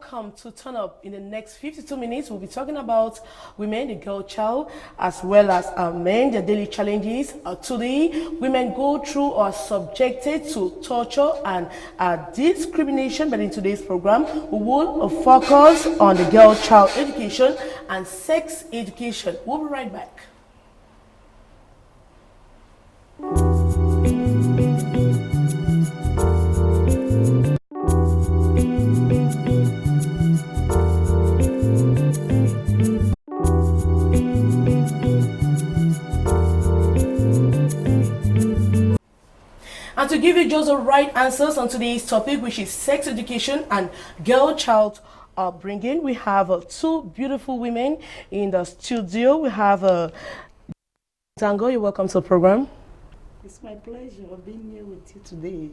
welcome to Turn Up. In the next 52 minutes, we'll be talking about women, the girl child, as well as men, their daily challenges. Today, women go through or are subjected to torture and discrimination, but in today's program, we will focus on the girl child education and sex education. We'll be right back. And to give you just the right answers on today's topic, which is sex education and girl child upbringing, we have two beautiful women in the studio. We have Ndangoh, you're welcome to the program. It's my pleasure of being here with you today.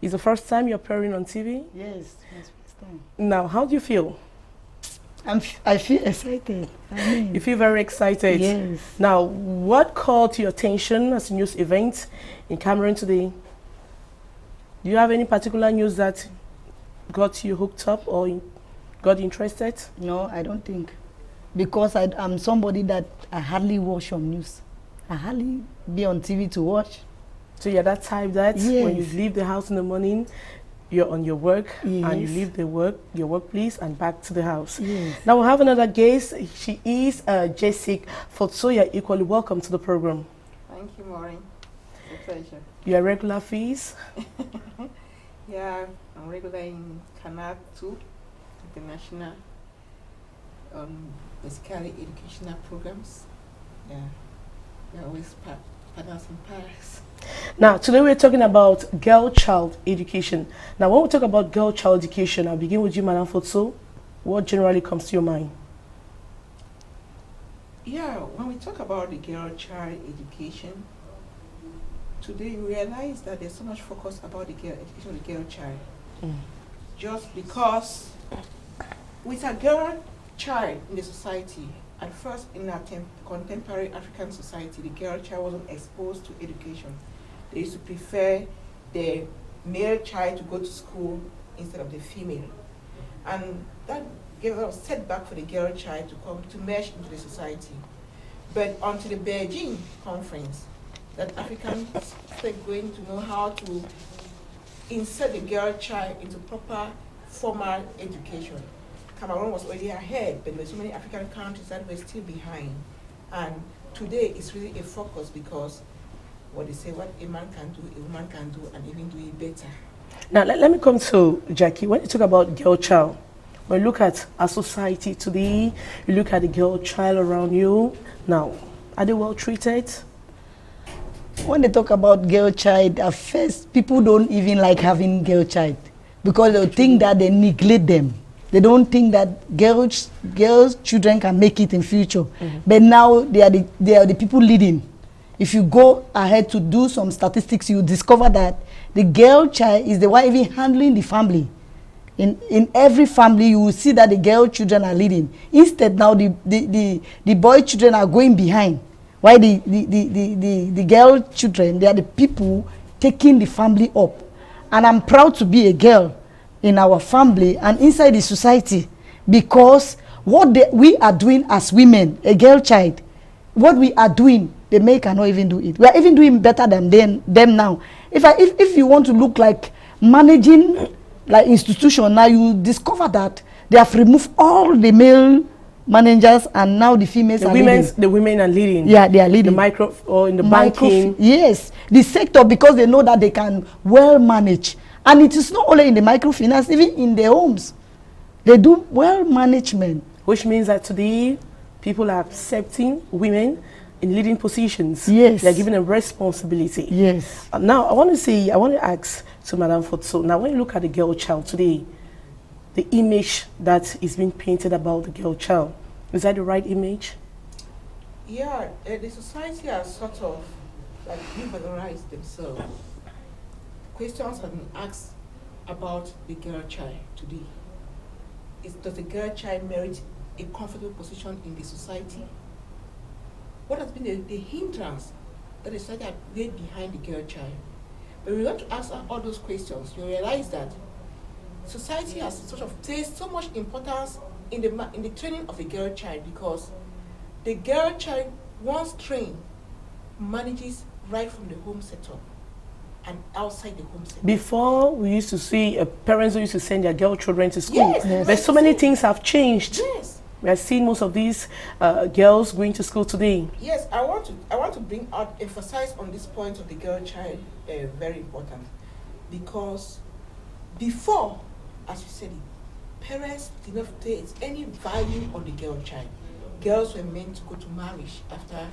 It's the first time you're appearing on TV? Yes, it's first time. Now, how do you feel? I feel excited. You feel very excited? Yes. Now, what caught your attention as a news event in Cameroon today? Do you have any particular news that got you hooked up or got interested? No, I don't think. Because I'm somebody that I hardly watch on news. I hardly be on TV to watch. So you're that type that when you leave the house in the morning, you're on your work and you leave your workplace and back to the house. Yes. Now we have another guest. She is Jessic. Fotso, you're equally welcome to the program. Thank you, Maureen. It's a pleasure. You're regular fees? Yeah, I'm regular in Canal 2 International, basically educational programs. Yeah, we're always partners in Paris. Now, today we're talking about girl child education. Now, when we talk about girl child education, I'll begin with you, Madam Fotso. What generally comes to your mind? Yeah, when we talk about the girl child education, today we realize that there's so much focus about the girl education of the girl child. Just because with a girl child in the society, at first in our contemporary African society, the girl child wasn't exposed to education. They used to prefer the male child to go to school instead of the female. And that gave a lot of setback for the girl child to come to mesh into the society. But until the Beijing conference, that Africans started going to know how to insert the girl child into proper formal education. Cameroon was already ahead, but there were so many African countries that were still behind. And today it's really a focus because what they say, what a man can do, a woman can do, and even do it better. Now, let me come to Jacky. When you talk about girl child, when you look at our society today, you look at the girl child around you. Now, are they well treated? When they talk about girl child, at first, people don't even like having girl child because they think that they neglect them. They don't think that girls children can make it in future. But now they are the people leading. If you go ahead to do some statistics, you discover that the girl child is the one even handling the family. In every family, you will see that the girl children are leading. Instead, now the boy children are going behind. Why the girl children, they are the people taking the family up. And I'm proud to be a girl in our family and inside the society, because what we are doing as women, a girl child, what we are doing, the men cannot even do it. We are even doing better than them now. If you want to look like managing like institution, now you discover that they have removed all the male managers and now the females are leading. The women are leading. Yeah, they are leading. The micro or in the banking. Yes, the sector, because they know that they can well manage. And it is not only in the microfinance, even in their homes. They do well management. Which means that today, people are accepting women in leading positions. Yes. They're giving them responsibility. Yes. Now, I want to ask to Madam Fotso, now when you look at the girl child today, the image that is being painted about the girl child, is that the right image? Yeah, the society has sort of like revalorized themselves. Questions have been asked about the girl child today. Does the girl child merit a comfortable position in the society? What has been the hindrance that the society had laid behind the girl child? But we want to answer all those questions. You realize that society has sort of placed so much importance in the training of the girl child, because the girl child, once trained, manages right from the home setup and outside the home setup. Before, we used to see parents who used to send their girl children to school. Yes. But so many things have changed. Yes. We are seeing most of these girls going to school today. Yes, I want to emphasize on this point of the girl child, very important, because before, as you said it, parents did not place any value on the girl child. Girls were meant to go to marriage after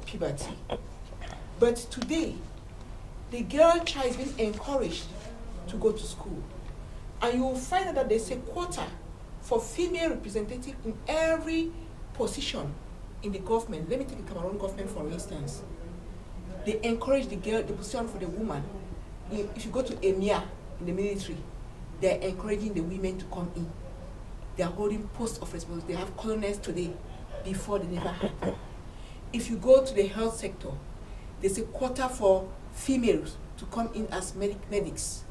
puberty. But today, the girl child is being encouraged to go to school. And you will find out that there's a quota for female representative in every position in the government. Let me take the Cameroon government for instance. They encourage the position for the woman. If you go to EMIA in the military, they're encouraging the women to come in. They're holding posts of responsibility. They have colonels today, before they never had them. If you go to the health sector, there's a quota for females to come in as medics.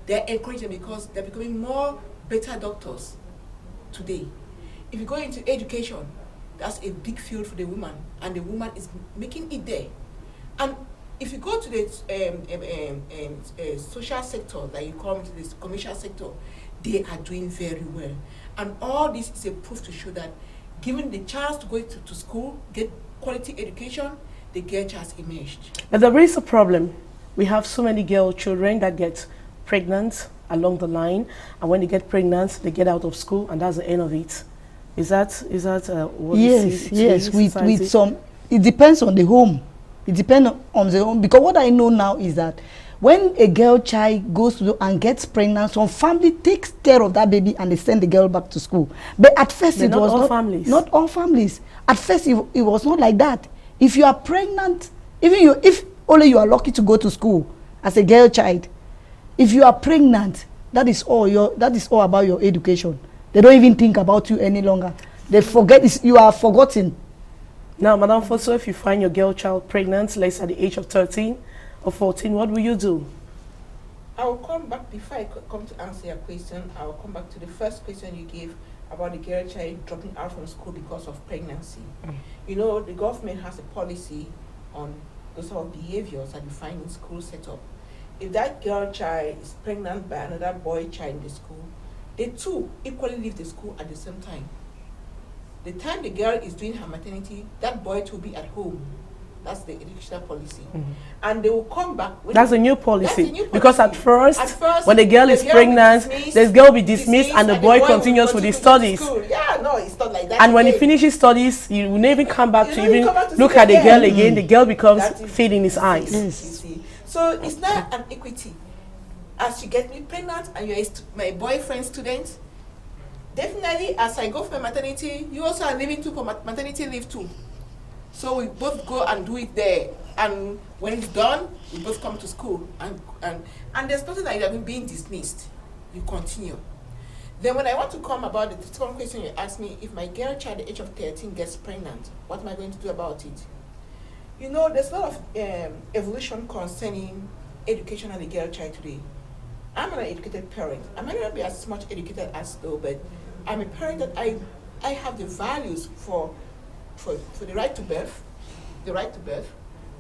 They're encouraging them because they're becoming better doctors today. If you go into education, that's a big field for the woman, and the woman is making it there. And if you go to the social sector, like you come to this commercial sector, they are doing very well. And all this is a proof to show that given the chance to go to school, get quality education, the girl child has emerged. But there is a problem. We have so many girl children that get pregnant along the line, and when they get pregnant, they get out of school, and that's the end of it. Is that what you see? Yes. With some, it depends on the home. It depends on the home, because what I know now is that when a girl child goes to and gets pregnant, some family takes care of that baby and they send the girl back to school. But at first, it was not all families. At first, it was not like that. If you are pregnant, if only you are lucky to go to school as a girl child, if you are pregnant, that is all about your education. They don't even think about you any longer. They forget, you are forgotten. Now, Madam Fotso, if you find your girl child pregnant, let's say at the age of 13 or 14, what will you do? I will come back, before I come to answer your question, I will come back to the first question you gave about the girl child dropping out from school because of pregnancy. You know, the government has a policy on those sort of behaviors that you find in school setup. If that girl child is pregnant by another boy child in the school, they too equally leave the school at the same time. The time the girl is doing her maternity, that boy too will be at home. That's the educational policy. And they will come back. That's a new policy. Because at first, when the girl is pregnant, the girl will be dismissed and the boy continues with his studies. Yeah, no, it's not like that. And when he finishes studies, he will never come back to even look at the girl again. The girl becomes fade in his eyes. Yes. So it's not an equity. As you get me pregnant and you're my boyfriend student, definitely as I go for maternity, you also are leaving too for maternity leave too. So we both go and do it there. And when it's done, we both come to school. And there's nothing like that being dismissed. You continue. Then when I want to come about the second question you asked me, if my girl child at the age of 13 gets pregnant, what am I going to do about it? You know, there's a lot of evolution concerning education of the girl child today. I'm an educated parent. I might not be as much educated as though, but I'm a parent that I have the values for the right to birth,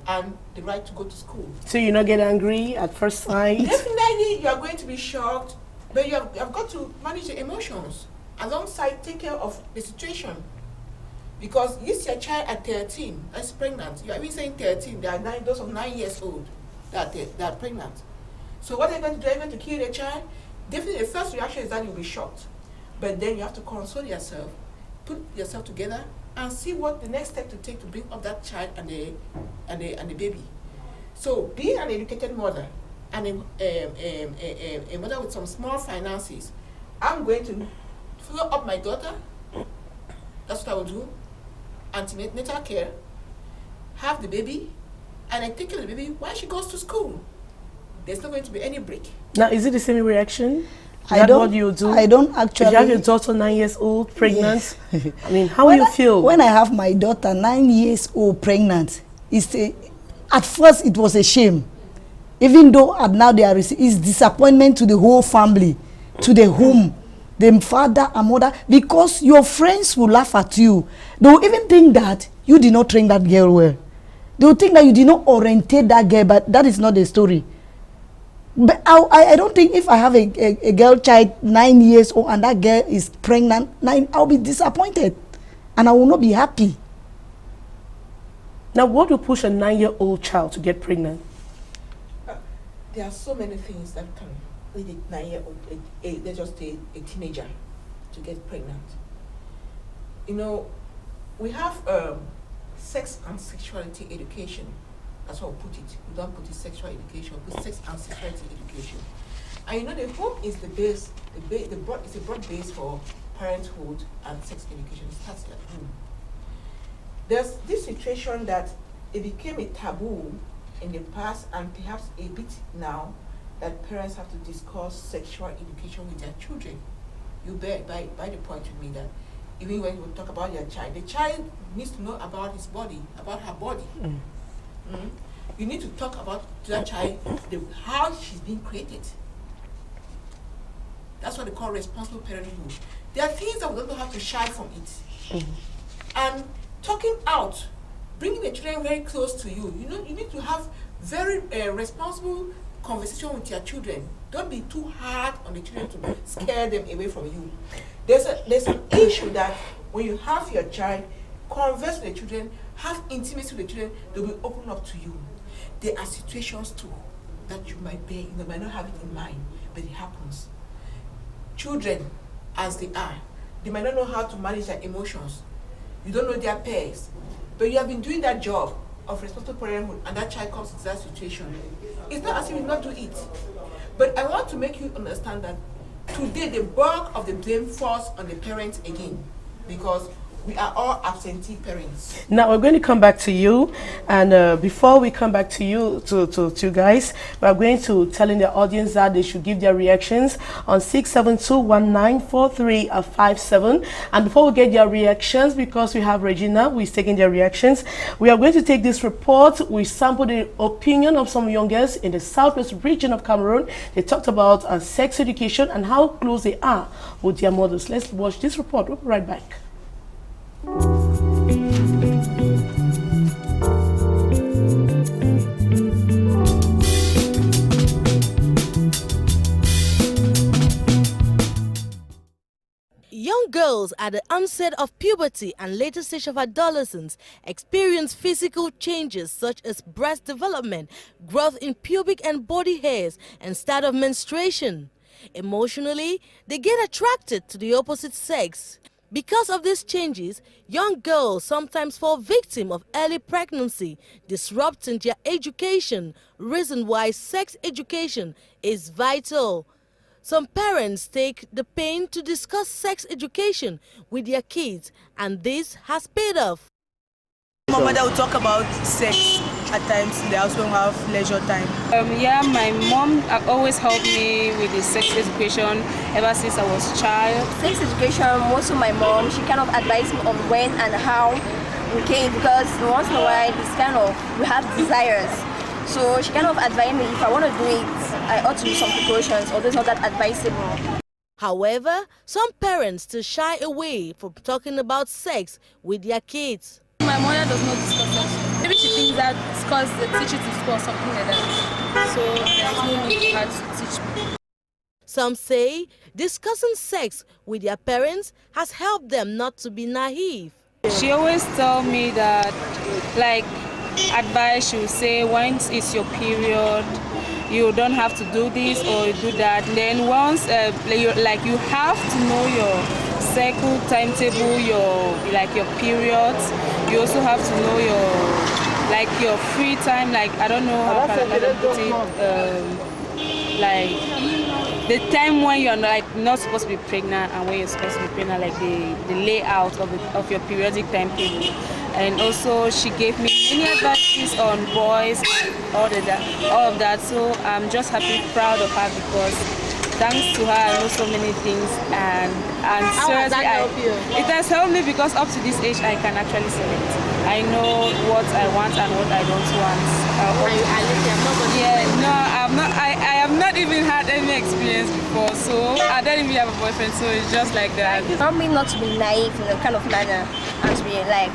and the right to go to school. So you not get angry at first sight? Definitely, you are going to be shocked, but you have got to manage your emotions alongside take care of the situation. Because you see a child at 13 that's pregnant. You are even saying 13. There are those of 9 years old that are pregnant. So what are you going to do? Are you going to kill the child? Definitely, the first reaction is that you'll be shocked. But then you have to console yourself, put yourself together, and see what the next step to take to bring up that child and the baby. So being an educated mother and a mother with some small finances, I'm going to follow up my daughter. That's what I will do. Antenatal care, have the baby, and I take care of the baby while she goes to school. There's not going to be any break. Now, is it the same reaction? I don't. What you do? I don't actually. If you have your daughter 9 years old, pregnant, yes. I mean, how will you feel? When I have my daughter 9 years old pregnant, at first it was a shame. Even though now it's disappointment to the whole family. to the home, the father and mother, because your friends will laugh at you. They will even think that you did not train that girl well. They will think that you did not orientate that girl, but that is not the story. But I don't think if I have a girl child 9 years old and that girl is pregnant, I'll be disappointed and I will not be happy. Now, what will push a 9-year-old child to get pregnant? There are so many things that can lead a 9-year-old, let's just say a teenager, to get pregnant. You know, we have sex and sexuality education. That's how we put it. We don't put it sexual education, we put sex and sexuality education. And you know, the home is the base, it's a broad base for parenthood and sex education. It starts at home. There's this situation that it became a taboo in the past and perhaps a bit now, that parents have to discuss sexual education with their children. You bear by the point with me that even when you talk about your child, the child needs to know about his body, about her body. You need to talk about to that child how she's being created. That's what they call responsible parenthood. There are things that we don't have to shy from it. And talking out, bringing the children very close to you. You know, you need to have very responsible conversation with your children. Don't be too hard on the children to scare them away from you. There's an issue that when you have your child, converse with the children, have intimacy with the children, they will open up to you. There are situations too that you might bear, you might not have it in mind, but it happens. Children, as they are, they might not know how to manage their emotions. You don't know their peers, but you have been doing that job of responsible parenthood, and that child comes into that situation. It's not as if you not do it. But I want to make you understand that today the bulk of the blame falls on the parents again, because we are all absentee parents. Now we're going to come back to you, and before we come back to you, to you guys, we are going to telling the audience that they should give their reactions on 672194357. And before we get their reactions, because we have Regina who is taking their reactions, we are going to take this report. We sampled the opinion of some young girls in the southwest region of Cameroon. They talked about sex education and how close they are with their mothers. Let's watch this report. We'll be right back. Young girls at the onset of puberty and later stage of adolescence experience physical changes such as breast development, growth in pubic and body hairs, and start of menstruation. Emotionally, they get attracted to the opposite sex. Because of these changes, young girls sometimes fall victim of early pregnancy, disrupting their education, reason why sex education is vital. Some parents take the pain to discuss sex education with their kids, and this has paid off. My mother will talk about sex at times in the house when we have leisure time. Yeah, my mom always helped me with the sex education ever since I was a child. Sex education, most of my mom, she kind of advised me on when and how, okay, because once in a while, this kind of, we have desires. So she kind of advised me if I want to do it, I ought to do some precautions, although it's not that advisable. However, some parents still shy away from talking about sex with their kids. My mother does not discuss sex. Maybe she thinks that it's because they teach it in school or something like that. So there's no need for her to teach me. Some say discussing sex with their parents has helped them not to be naive. She always tells me that, like, advice, she will say, once it's your period, you don't have to do this or do that. Then once, you have to know your cycle timetable, your periods. You also have to know your free time. Like, I don't know how can I put it. Like the time when you're not supposed to be pregnant and when you're supposed to be pregnant, like the layout of your periodic timetable. And also she gave me many advices on boys and all of that. So I'm just happy, proud of her, because thanks to her I know so many things, and seriously it has helped me, because up to this age I can actually select. I know what I want and what I don't want. I have not even had any experience before, so I don't even have a boyfriend, so it's just like that. Tell me not to be naive in a kind of manner and to be like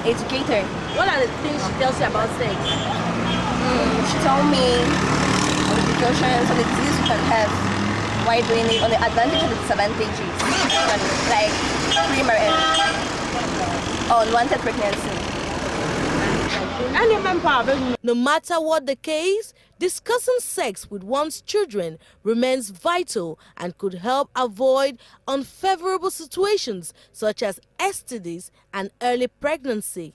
educated. What are the things she tells you about sex? She told me on the precautions, on the disease you can have while doing it, on the advantage and the disadvantages, and like pre-marriage or unwanted pregnancy. No matter what the case, discussing sex with one's children remains vital and could help avoid unfavorable situations such as STDs and early pregnancy.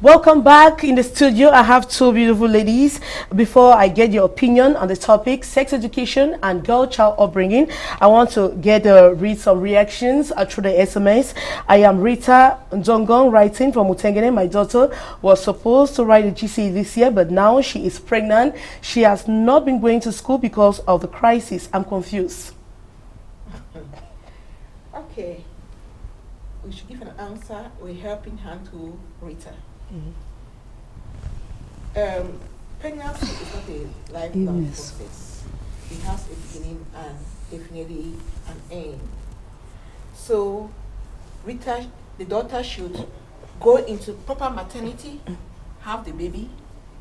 Welcome back in the studio. I have two beautiful ladies. Before I get your opinion on the topic, sex education and girl-child upbringing, I want to read some reactions through the SMS. I am Rita Ndangoh writing from Utengene. My daughter was supposed to write a GCE this year, but now she is pregnant. She has not been going to school because of the crisis. I'm confused. Okay. We should give an answer. We're helping hand to Rita. Pregnancy is not a lifelong process. It has a beginning and definitely an end. So, Rita, the daughter should go into proper maternity, have the baby,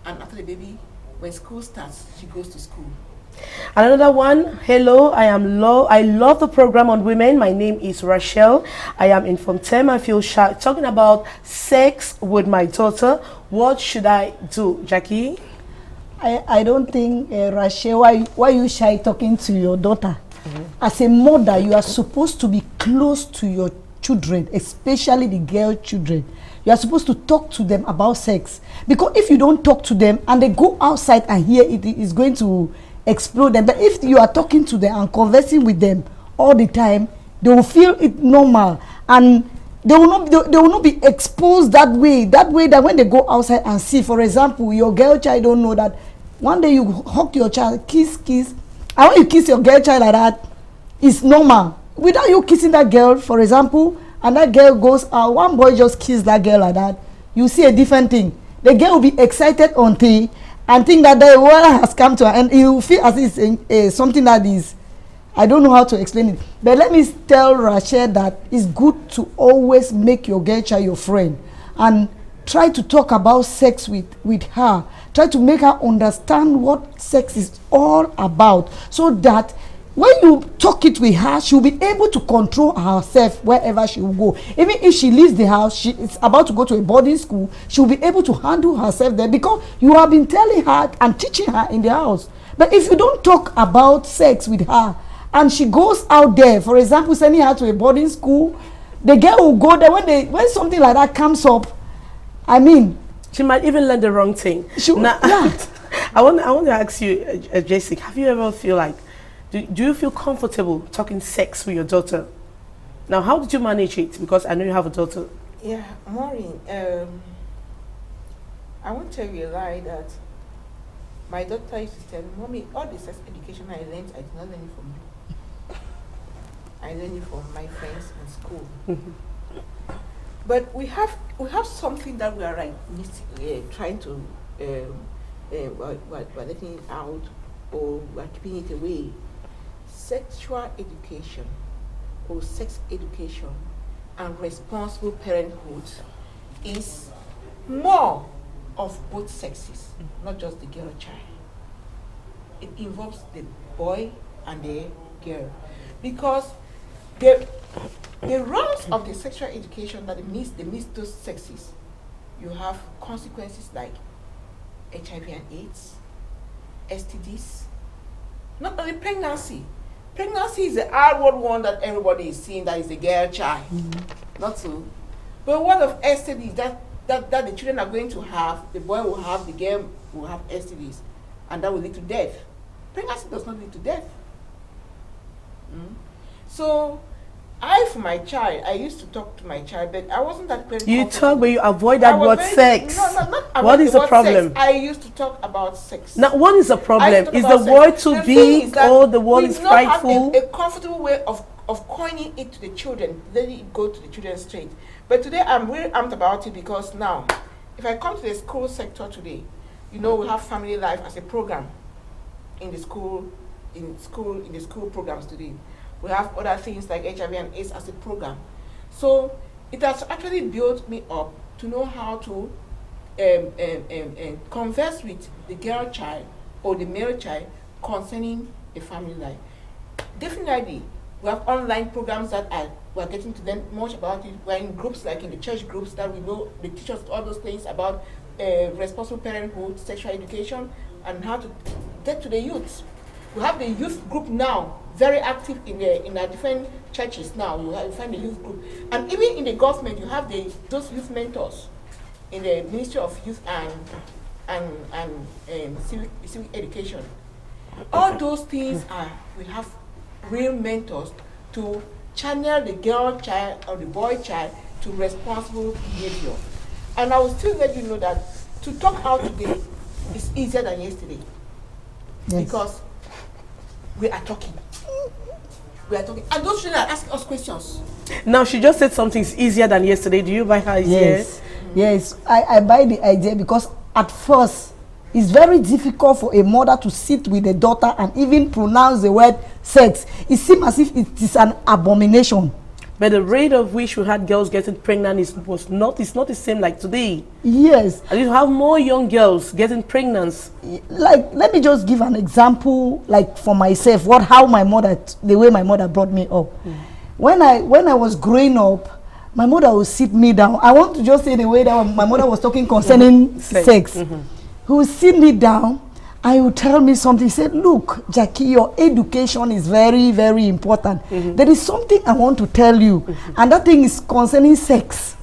and after the baby, when school starts, she goes to school. Another one, hello, I love the program on women. My name is Rachel. I am in Fontem. I feel shy talking about sex with my daughter. What should I do, Jacky? I don't think, Rachel, why you shy talking to your daughter? As a mother, you are supposed to be close to your children, especially the girl children. You are supposed to talk to them about sex. Because if you don't talk to them and they go outside and hear it, is going to explode them. But if you are talking to them and conversing with them all the time, they will feel it normal, and they will not be exposed that way that when they go outside and see, for example, your girl child don't know that one day you hug your child, kiss, and when you kiss your girl child like that, it's normal. Without you kissing that girl, for example, and that girl goes out, one boy just kiss that girl like that, you see a different thing. The girl will be excited until and think that the world has come to her, and you feel as it's something that is, I don't know how to explain it. But let me tell Rachel that it's good to always make your girl child your friend and try to talk about sex with her. Try to make her understand what sex is all about, so that when you talk it with her, she'll be able to control herself wherever she will go. Even if she leaves the house, she is about to go to a boarding school, she'll be able to handle herself there because you have been telling her and teaching her in the house. But if you don't talk about sex with her and she goes out there, for example, sending her to a boarding school, the girl will go there when something like that comes up. I mean, she might even learn the wrong thing. Now, yeah. I want to ask you, Jessic, have you ever feel like, do you feel comfortable talking sex with your daughter? Now, how did you manage it? Because I know you have a daughter. Yeah, Maureen, I won't tell you a lie that my daughter used to tell me, Mommy, all the sex education I learned, I did not learn it from you. I learned it from my friends in school. But we have something that we are trying to we're letting it out, or we're keeping it away. Sexual education or sex education and responsible parenthood is more of both sexes, not just the girl child. It involves the boy and the girl, because the roles of the sexual education that meets those sexes, you have consequences like HIV and AIDS, STDs, not only pregnancy. Pregnancy is the outward one that everybody is seeing, that is the girl child. Not so. But what of STDs that the children are going to have, the boy will have, the girl will have STDs, and that will lead to death. Pregnancy does not lead to death. So, for my child, I used to talk to my child, but I wasn't that very You talk, but you avoid that word sex. No, not about what is the problem? Sex. I used to talk about sex. Now, what is the problem? Is the word too big, or the word is frightful? A comfortable way of of coining it to the children, letting it go to the children straight. But today I'm really amped about it because now, if I come to the school sector today, we have family life as a program in the school programs today. We have other things like HIV and AIDS as a program. So it has actually built me up to know how to converse with the girl child or the male child concerning a family life. Definitely, we have online programs that we're getting to learn much about it. We're in groups like in the church groups that we know they teach us all those things about responsible parenthood, sexual education, and how to get to the youth. We have the youth group now, very active in our different churches now. You find the youth group. And even in the government, you have those youth mentors in the Ministry of Youth and civic education. All those things we have real mentors to channel the girl child or the boy child to responsible behavior. And I will still let you know that to talk out today is easier than yesterday. Yes. Because we are talking. And those children are asking us questions. Now, she just said something's easier than yesterday. Do you buy her idea? Yes. Yes, I buy the idea because at first, it's very difficult for a mother to sit with a daughter and even pronounce the word sex. It seems as if it is an abomination. But the rate of which we had girls getting pregnant is not the same like today. Yes. And you have more young girls getting pregnant. Like, let me just give an example, like for myself, the way my mother brought me up. When I was growing up, my mother would sit me down. I want to just say the way that my mother was talking concerning sex. He would sit me down and he would tell me something. He said, look, Jacky, your education is very, very important. There is something I want to tell you. And that thing is concerning sex.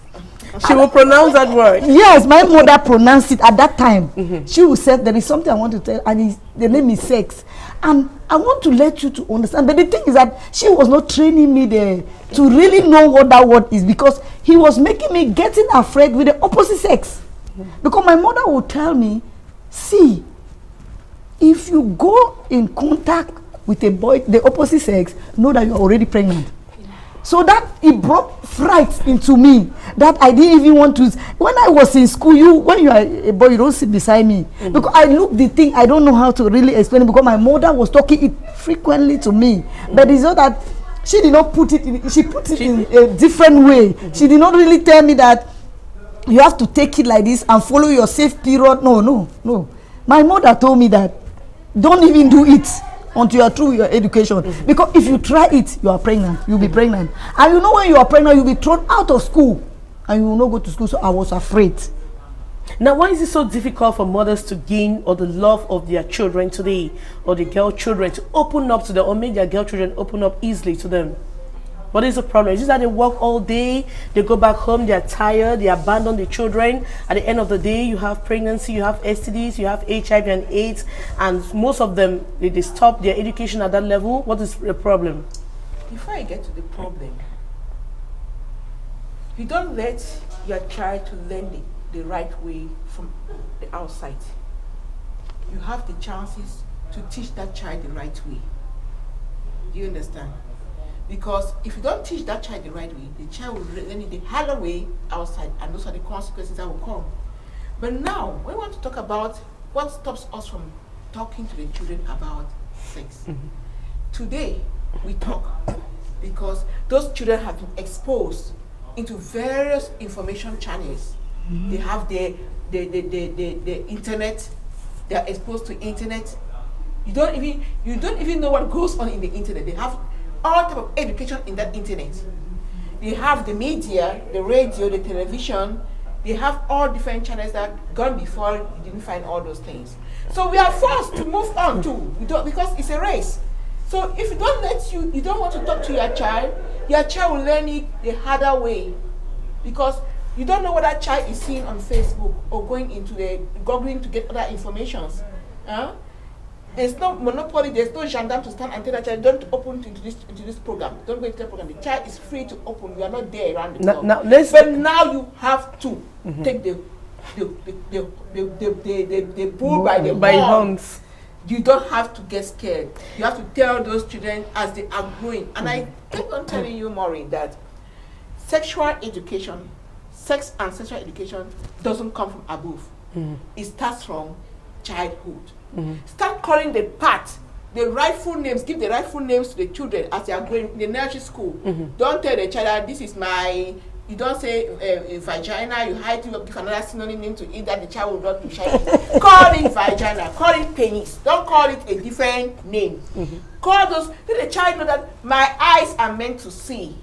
She will pronounce that word. Yes, my mother pronounced it at that time. She would say, there is something I want to tell, and the name is sex. And I want to let you to understand. But the thing is that she was not training me there to really know what that word is, because he was making me getting afraid with the opposite sex. Because my mother would tell me, see, if you go in contact with a boy, the opposite sex, know that you are already pregnant. So that it brought fright into me that I didn't even want to. When I was in school, when you are a boy, you don't sit beside me. Because I look the thing, I don't know how to really explain it, because my mother was talking it frequently to me. But it's not that she did not put it in, she put it in a different way. She did not really tell me that you have to take it like this and follow your safe period. No. My mother told me that don't even do it until you are through your education. Because if you try it, you are pregnant. You'll be pregnant. And you know when you are pregnant, you'll be thrown out of school. And you will not go to school. So I was afraid. Now, why is it so difficult for mothers to gain or the love of their children today, or the girl children to open up to them, or make their girl children open up easily to them? What is the problem? Is it that they work all day, they go back home, they're tired, they abandon the children? At the end of the day, you have pregnancy, you have STDs, you have HIV and AIDS, and most of them, they stop their education at that level. What is the problem? Before I get to the problem, you don't let your child to learn the right way from the outside. You have the chances to teach that child the right way. Do you understand? Because if you don't teach that child the right way, the child will learn it the harder way outside, and those are the consequences that will come. But now, we want to talk about what stops us from talking to the children about sex. Today, we talk because those children have been exposed into various information channels. They have the internet. They are exposed to internet. You don't even know what goes on in the internet. They have all type of education in that internet. They have the media, the radio, the television. They have all different channels that gone before you didn't find all those things. So we are forced to move on too, because it's a race. So if you don't want to talk to your child will learn it the harder way, because you don't know what that child is seeing on Facebook or going into the googling to get other informations. There's no monopoly, there's no gendarme to stand and tell that child, don't open into this program. Don't go into the program. The child is free to open. You are not there around the clock. But now you have to take the bull by the horns. you don't have to get scared. You have to tell those children as they are growing. And I keep on telling you, Maureen, that sexual education, sex and sexual education doesn't come from above. It starts from childhood. Start calling the parts, the rightful names, give the rightful names to the children as they are growing in the nursery school. Don't tell the child that this is my, you don't say vagina, you hide to give another synonym name to it that the child will not be shy. Call it vagina, call it penis. Don't call it a different name. Call those, let the child know that my eyes are meant to see.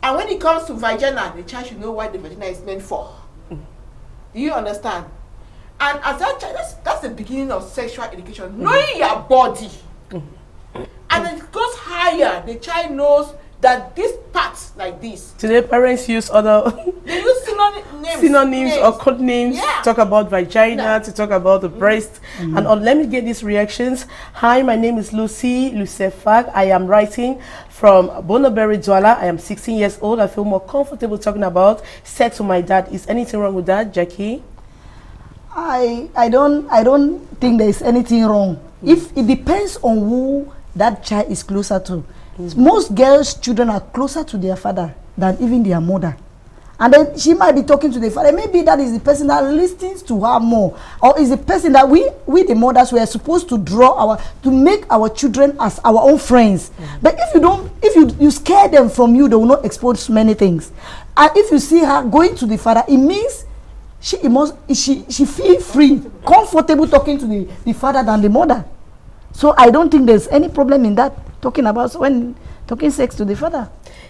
And when it comes to vagina, the child should know what the vagina is meant for. Do you understand? And as that child, that's the beginning of sexual education. Knowing your body. And it goes higher. The child knows that these parts like this. Today parents use other they use synonyms or code names to talk about vagina, to talk about the breast. And let me get these reactions. Hi, my name is Lucy Lucefag. I am writing from Bonaberry Douala. I am 16 years old. I feel more comfortable talking about sex with my dad. Is anything wrong with that, Jacky? I don't think there is anything wrong. If it depends on who that child is closer to. Most girls' children are closer to their father than even their mother. And then she might be talking to the father. Maybe that is the person that listens to her more. Or is the person that we the mothers, we are supposed to to make our children as our own friends. But if you scare them from you, they will not expose many things. And if you see her going to the father, it means she feel free, comfortable talking to the father than the mother. So I don't think there's any problem in that, talking sex to the father.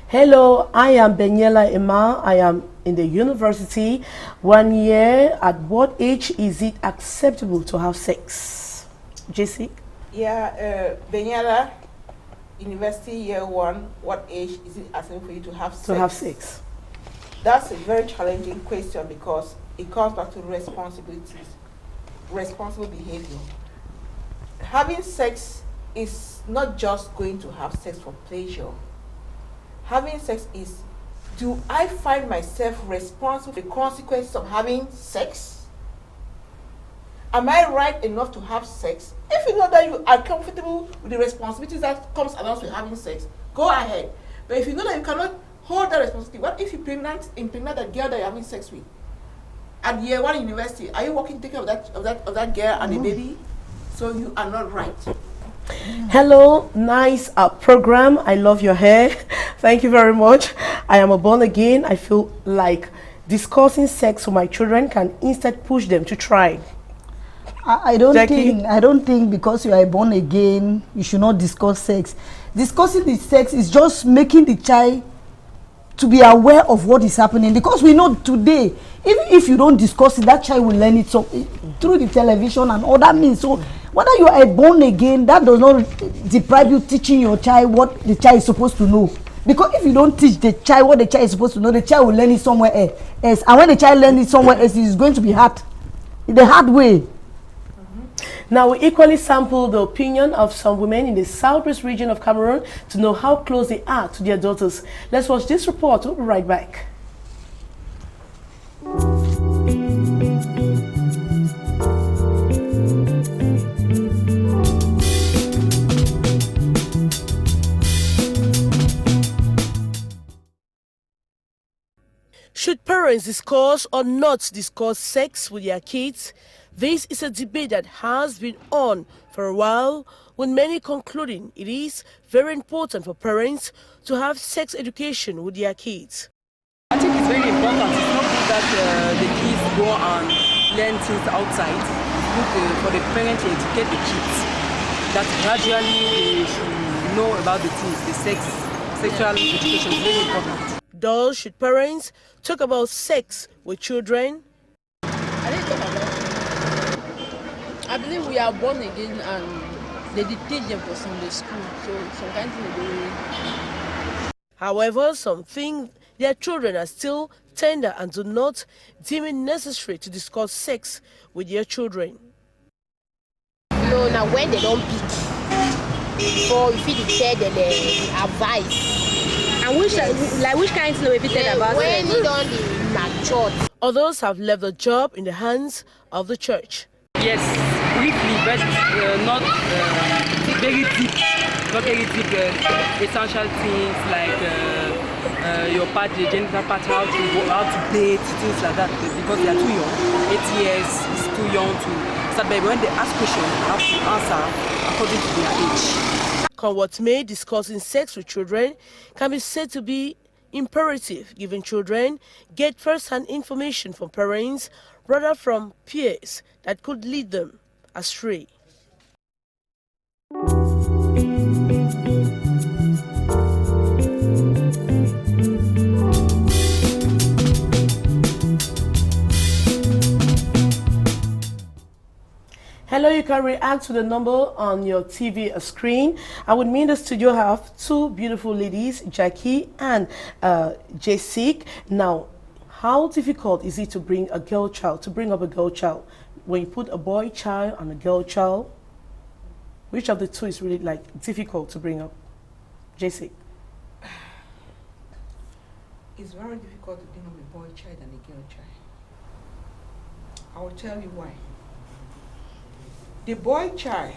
Hello, I am Benyela Emma. I am in the university. 1 year. At what age is it acceptable to have sex? Jessic? Yeah, Benyela, university year 1, what age is it acceptable for you to have sex? To have sex. That's a very challenging question because it comes back to responsibilities, responsible behavior. Having sex is not just going to have sex for pleasure. Having sex is, do I find myself responsible for the consequences of having sex? Am I right enough to have sex? If you know that you are comfortable with the responsibilities that comes along with having sex, go ahead. But if you know that you cannot hold that responsibility, what if you impregnate that girl that you're having sex with? At year 1 university, are you working to take care of that girl and the baby? So you are not right. Hello, nice program. I love your hair. Thank you very much. I am a born again. I feel like discussing sex with my children can instead push them to try. I don't think because you are born again, you should not discuss sex. Discussing the sex is just making the child to be aware of what is happening, because we know today, even if you don't discuss it, that child will learn it through the television and other means. So whether you are born again, that does not deprive you teaching your child what the child is supposed to know. Because if you don't teach the child what the child is supposed to know, the child will learn it somewhere else. And when the child learns it somewhere else, it is going to be hard, the hard way. Now, we equally sample the opinion of some women in the southwest region of Cameroon to know how close they are to their daughters. Let's watch this report. We'll be right back. Should parents discuss or not discuss sex with their kids? This is a debate that has been on for a while, with many concluding it is very important for parents to have sex education with their kids. I think it's very important. It's not good that the kids go and learn things outside. It's good for the parents to educate the kids that gradually they should know about the things, the sexual education is very important. Thus, should parents talk about sex with children? I believe we are born again and they did teach them for Sunday school, so some kind of thing they do. However, some think their children are still tender and do not deem it necessary to discuss sex with their children. No, now when they don't pick, so if you tell them the advice. And which kind of if you tell about when you don't mature. Others have left the job in the hands of the church. Yes, briefly, but not very deep, essential things like your part, the genital part, how to date, things like that, because they are too young. 8 years is too young to start, but when they ask questions, they have to answer according to their age. What may discussing sex with children can be said to be imperative, giving children get first-hand information from parents rather from peers that could lead them astray. Hello, you can react to the number on your TV screen. I would mean the studio have two beautiful ladies, Jacky and Jessic. Now, how difficult is it to bring a girl child, to bring up a girl child? When you put a boy child and a girl child, which of the two is really like difficult to bring up? Jessic. It's very difficult to bring up a boy child and a girl child. I will tell you why. The boy child,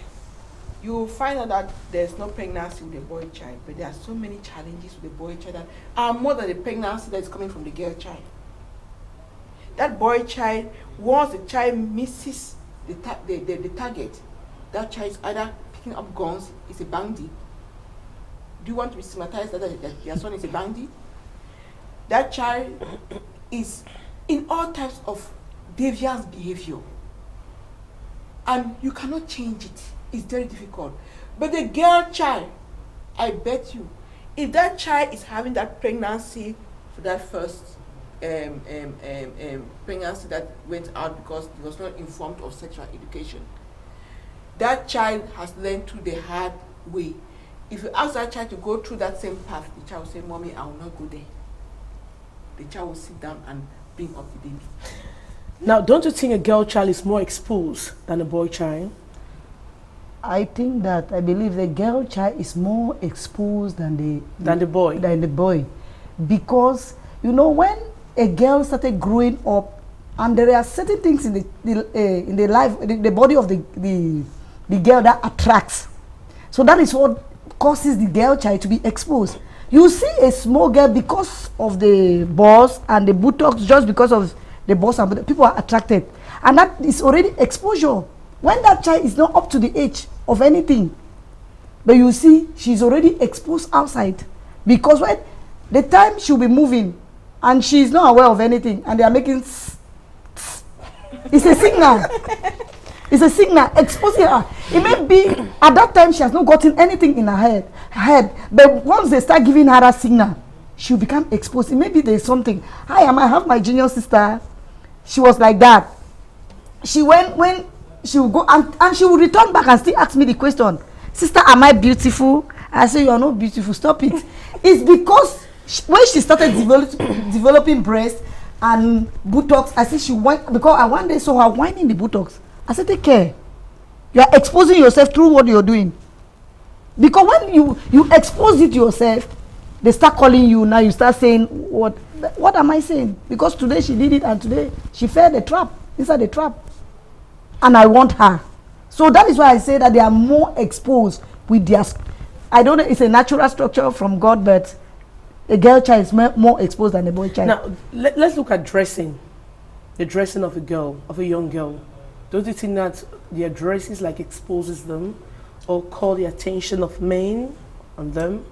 you will find out that there's no pregnancy with the boy child, but there are so many challenges with the boy child that are more than the pregnancy that is coming from the girl child. That boy child, once the child misses the target, that child is either picking up guns, is a bandit. Do you want to be stigmatized that your son is a bandit? That child is in all types of deviant behavior. And you cannot change it. It's very difficult. But the girl child, I bet you, if that child is having that pregnancy for that first pregnancy that went out because he was not informed of sexual education, that child has learned through the hard way. If you ask that child to go through that same path, the child will say, "Mommy, I will not go there." The child will sit down and bring up the baby. Now, don't you think a girl child is more exposed than a boy child? I believe the girl child is more exposed than the boy. Because, you know, when a girl started growing up, and there are certain things in the life, the body of the girl that attracts. So that is what causes the girl child to be exposed. You see a small girl because of the boss and the buttocks, just because of the boss, and people are attracted, and that is already exposure. When that child is not up to the age of anything, but you see she's already exposed outside, because when the time she'll be moving and she's not aware of anything and they are making it's a signal. It's a signal exposing her. It may be at that time she has not gotten anything in her head, but once they start giving her that signal, she'll become exposed. It may be there's something. I have my junior sister. She was like that. She when she will go and she will return back and still ask me the question, "Sister, am I beautiful?" I say, "You are not beautiful. Stop it." It's because when she started developing breast and buttocks, I said she went, because I one day saw her whining the buttocks. I said, "Take care. You are exposing yourself through what you're doing." Because when you expose it yourself, they start calling you. Now you start saying, what am I saying? Because today she did it and today she fell the trap, inside the trap. And I want her. So that is why I say that they are more exposed with their, I don't know, it's a natural structure from God, but a girl child is more exposed than a boy child. Now, let's look at dressing. The dressing of a girl, of a young girl. Don't you think that their dresses like exposes them or call the attention of men on them?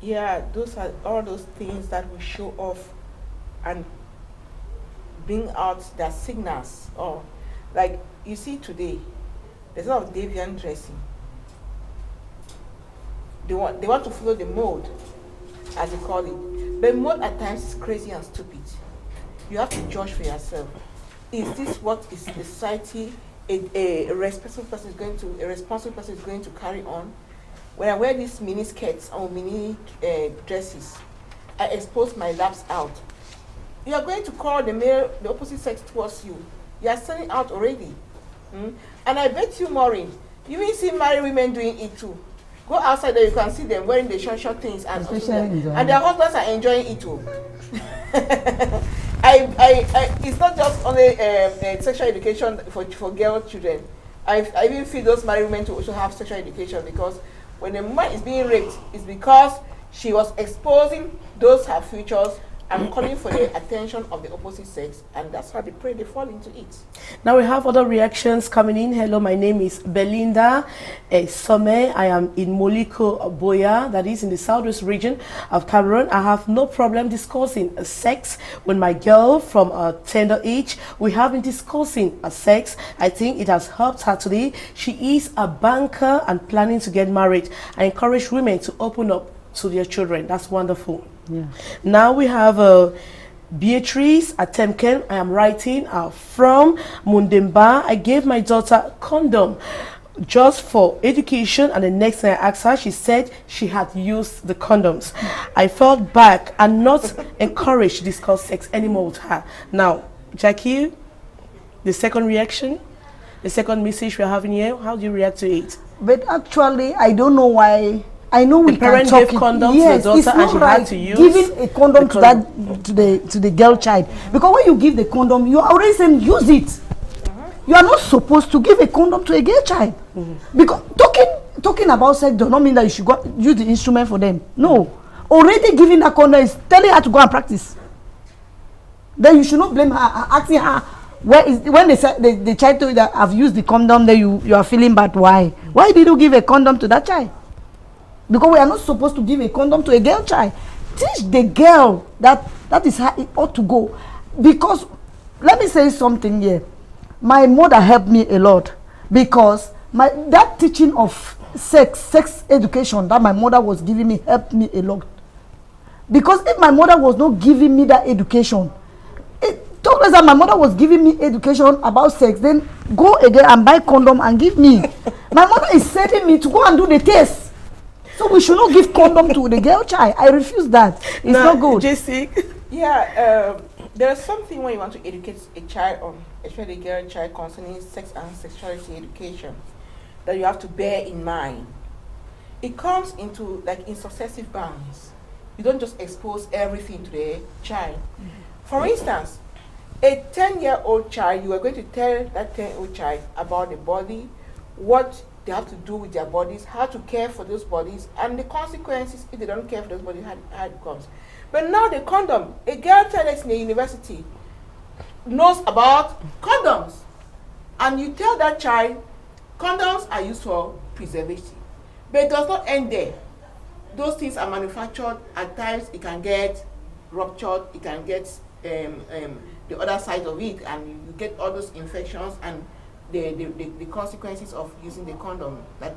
Yeah, those are all those things that will show off and bring out their signals. Or like you see today, there's a lot of deviant dressing. They want to follow the mode, as they call it. But mode at times is crazy and stupid. You have to judge for yourself. Is this what is the society a responsible person is going to carry on? When I wear these mini skirts or mini dresses, I expose my laps out. You are going to call the opposite sex towards you. You are standing out already. And I bet you, Maureen, you will see married women doing it too. Go outside there, you can see them wearing the short things, and their husbands are enjoying it too. It's not just only sexual education for girl children. I even feel those married women to also have sexual education, because when a woman is being raped, it's because she was exposing those her futures and calling for the attention of the opposite sex, and that's how they pray they fall into it. Now we have other reactions coming in. Hello, my name is Belinda Some. I am in Moliko, Boya, that is in the southwest region of Cameroon. I have no problem discussing sex with my girl from a tender age. We have been discussing sex. I think it has helped her today. She is a banker and planning to get married. I encourage women to open up to their children. That's wonderful. Yeah. Now we have Beatrice Atemken. I am writing from Mundemba. I gave my daughter condom just for education, and the next time I asked her, she said she had used the condoms. I felt back and not encouraged to discuss sex anymore with her. Now, Jacky, the second reaction, the second message we're having here, how do you react to it? But actually, I don't know why. I know we can talk. Gave condom to the daughter and she had to use giving a condom to the girl child, because when you give the condom, you are already saying use it. You are not supposed to give a condom to a girl child, because talking about sex does not mean that you should go use the instrument for them. No, already giving that condom is telling her to go and practice. Then you should not blame her, asking her when they said the child told you that I've used the condom, then you are feeling bad. Why did you give a condom to that child? Because we are not supposed to give a condom to a girl child. Teach the girl that is how it ought to go. Because, let me say something here. My mother helped me a lot, because that teaching of sex education that my mother was giving me helped me a lot. Because if my mother was not giving me that education, it told us that my mother was giving me education about sex, then go again and buy condom and give me. My mother is sending me to go and do the test. So we should not give condom to the girl child. I refuse that. It's not good. Jessic. Yeah, there's something when you want to educate a child on, especially a girl child, concerning sex and sexuality education, that you have to bear in mind. It comes into in successive bounds. You don't just expose everything to the child. For instance, a 10-year-old child, you are going to tell that 10-year-old child about the body, what they have to do with their bodies, how to care for those bodies, and the consequences if they don't care for those bodies, how it comes. But now the condom, a girl child that's in the university knows about condoms, and you tell that child condoms are used for preservation, but it does not end there. Those things are manufactured. At times it can get ruptured, it can get the other side of it, and you get all those infections and the consequences of using the condom, that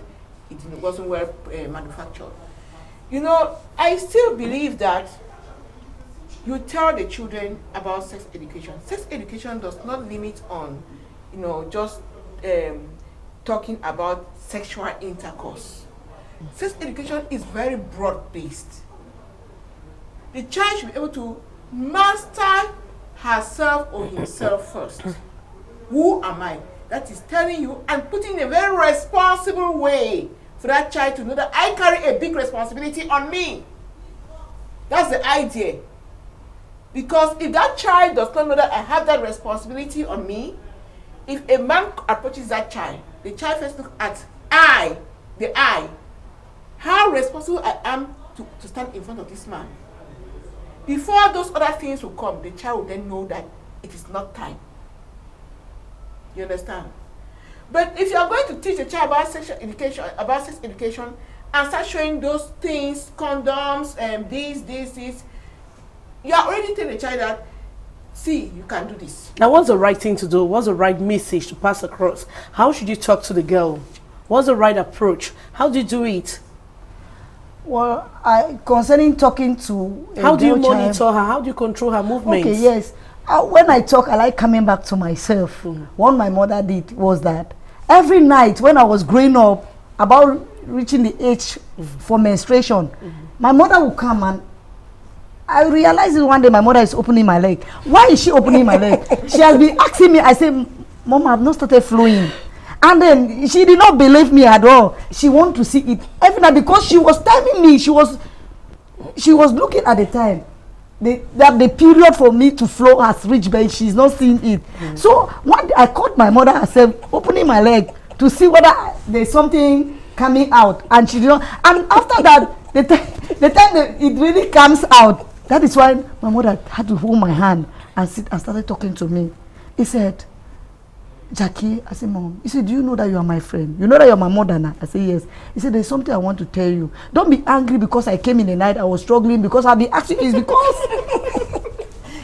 it wasn't well manufactured. You know, I still believe that you tell the children about sex education. Sex education does not limit on, just talking about sexual intercourse. Sex education is very broad-based. The child should be able to master herself or himself first. Who am I? That is telling you and putting in a very responsible way for that child to know that I carry a big responsibility on me. That's the idea. Because if that child does not know that I have that responsibility on me, if a man approaches that child, the child first looks at the I, how responsible I am to stand in front of this man. Before those other things will come, the child will then know that it is not time. You understand? But if you are going to teach a child about sex education, and start showing those things, condoms, this, you are already telling the child that, see, you can do this. Now, what's the right thing to do? What's the right message to pass across? How should you talk to the girl? What's the right approach? How do you do it? Well, concerning talking to how do you monitor her? How do you control her movements? Okay, yes. When I talk, I like coming back to myself. What my mother did was that every night when I was growing up, about reaching the age for menstruation, my mother would come, and I realized one day my mother is opening my leg. Why is she opening my leg? She has been asking me. I said, Mom, I've not started flowing. And then she did not believe me at all. She wanted to see it every night, because she was telling me, she was looking at the time. That the period for me to flow has reached, but she's not seeing it. So one day I caught my mother herself opening my leg to see whether there's something coming out, and she did not. And after that, the time that it really comes out, that is why my mother had to hold my hand and sit and started talking to me. He said, Jacky, I said, Mom, he said, do you know that you are my friend? You know that you're my mother now? I said, yes. He said, there's something I want to tell you. Don't be angry because I came in the night, I was struggling, because I'll be asking you, it's because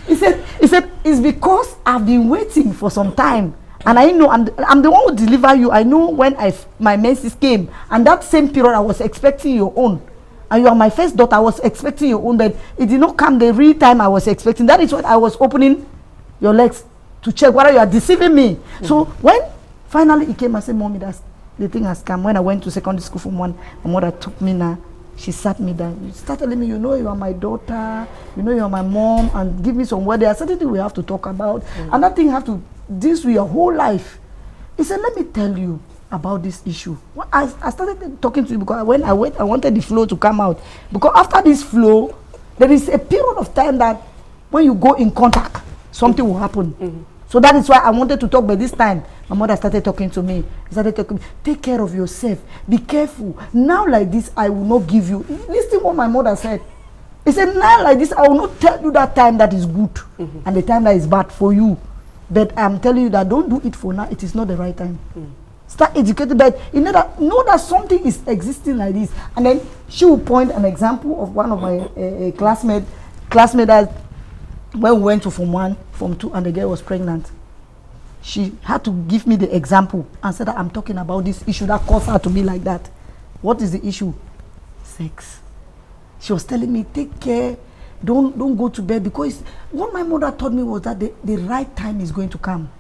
he said, it's because I've been waiting for some time. And I know I'm the one who deliver you. I know when my menses came, and that same period I was expecting your own. And you are my first daughter, I was expecting your own, but it did not come the real time I was expecting. That is what I was opening your legs to check whether you are deceiving me. So when finally it came, I said, Mommy, that's the thing has come. When I went to secondary school from one, my mother took me now. She sat me down. She started telling me, you know you are my daughter, you know you are my mom, and give me some word. There are certain things we have to talk about. And that thing have to deal with your whole life. He said, let me tell you about this issue. Well, I started talking to you because when I went, I wanted the flow to come out. Because after this flow, there is a period of time that when you go in contact, something will happen. So that is why I wanted to talk, but this time, my mother started talking to me. She started talking, take care of yourself, be careful. Now like this, I will not give you. Listen what my mother said. He said, now like this, I will not tell you that time that is good and the time that is bad for you. But I'm telling you that don't do it for now. It is not the right time. Start educating, but you know that something is existing like this. And then she will point an example of one of my classmates that when we went to Form 1, Form 2, and the girl was pregnant. She had to give me the example and said that I'm talking about this issue that caused her to be like that. What is the issue? Sex. She was telling me, take care, don't go to bed, because what my mother told me was that the right time is going to come.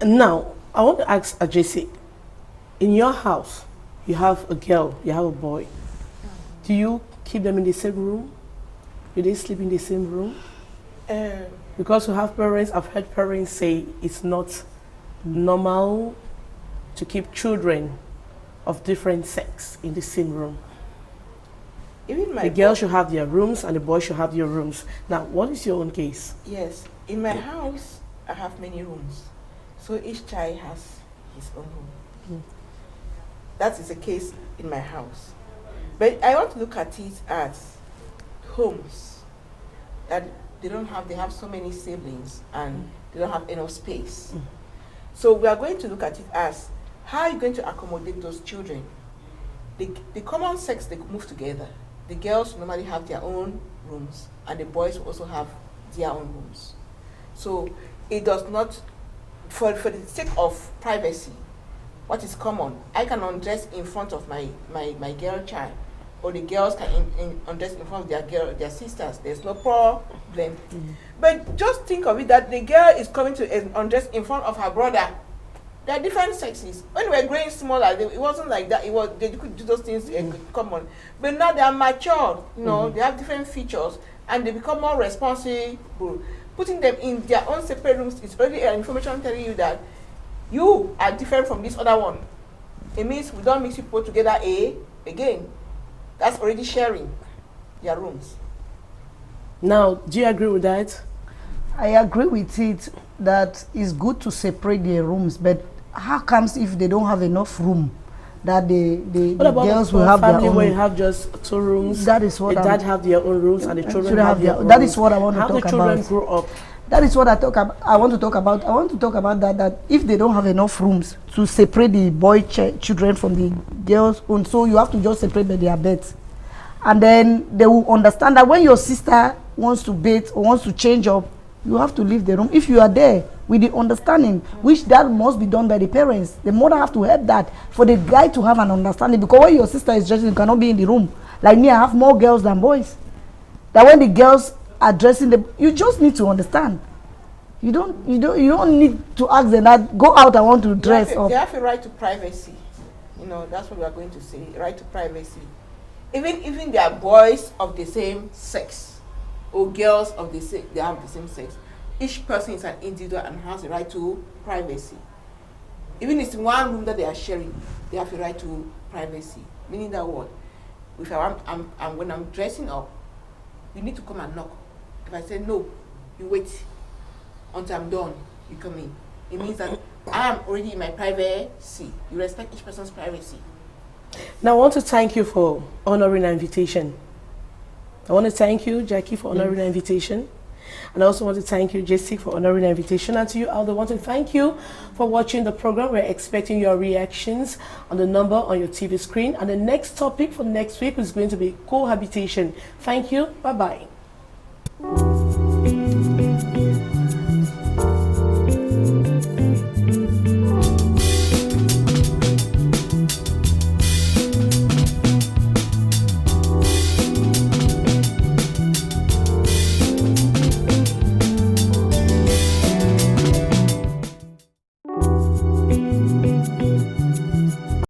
Now, I want to ask Jessic, in your house, you have a girl, you have a boy. Do you keep them in the same room? Do they sleep in the same room? Because we have parents, I've heard parents say it's not normal to keep children of different sex in the same room. Even my the girls should have their rooms and the boys should have their rooms. Now, what is your own case? Yes, in my house, I have many rooms. So each child has his own room. That is the case in my house. But I want to look at it as homes that they have so many siblings and they don't have enough space. So we are going to look at it as how are you going to accommodate those children? The common sex, they move together. The girls normally have their own rooms and the boys also have their own rooms. So it does not, for the sake of privacy, what is common, I can undress in front of my girl child, or the girls can undress in front of their sisters. There's no problem. But just think of it that the girl is coming to undress in front of her brother. There are different sexes. When we were growing smaller, it wasn't like that. They could do those things common. But now they are matured. You know, they have different features, and they become more responsible. Putting them in their own separate rooms is already information telling you that you are different from this other one. It means we don't mix people together again. That's already sharing their rooms. Now, do you agree with that? I agree with it that it's good to separate their rooms, but how comes if they don't have enough room that the girls will have their own? Where you have just 2 rooms. That is what the dad have their own rooms and the children have their own. That is what I want to talk about. How the children grow up. That is what I want to talk about. I want to talk about that if they don't have enough rooms to separate the boy children from the girls' own, so you have to just separate their beds. And then they will understand that when your sister wants to bathe or wants to change up, you have to leave the room. If you are there with the understanding, which that must be done by the parents, the mother have to help that for the guy to have an understanding. Because when your sister is dressing, you cannot be in the room. Like me, I have more girls than boys. That when the girls are dressing, you just need to understand. You don't need to ask them that go out. I want to dress up. They have a right to privacy. You know, that's what we are going to say. Right to privacy. Even they are boys of the same sex, or girls of the same, they have the same sex. Each person is an individual and has a right to privacy. Even if it's one room that they are sharing, they have a right to privacy. Meaning that what? If when I'm dressing up, you need to come and knock. If I say no, you wait until I'm done, you come in. It means that I am already in my privacy. You respect each person's privacy. Now, I want to thank you for honoring our invitation. I want to thank you, Jacky, for honoring our invitation. And I also want to thank you, Jessic, for honoring our invitation. And to you, Aldo, I want to thank you for watching the program. We're expecting your reactions on the number on your TV screen. And the next topic for next week is going to be cohabitation. Thank you. Bye-bye.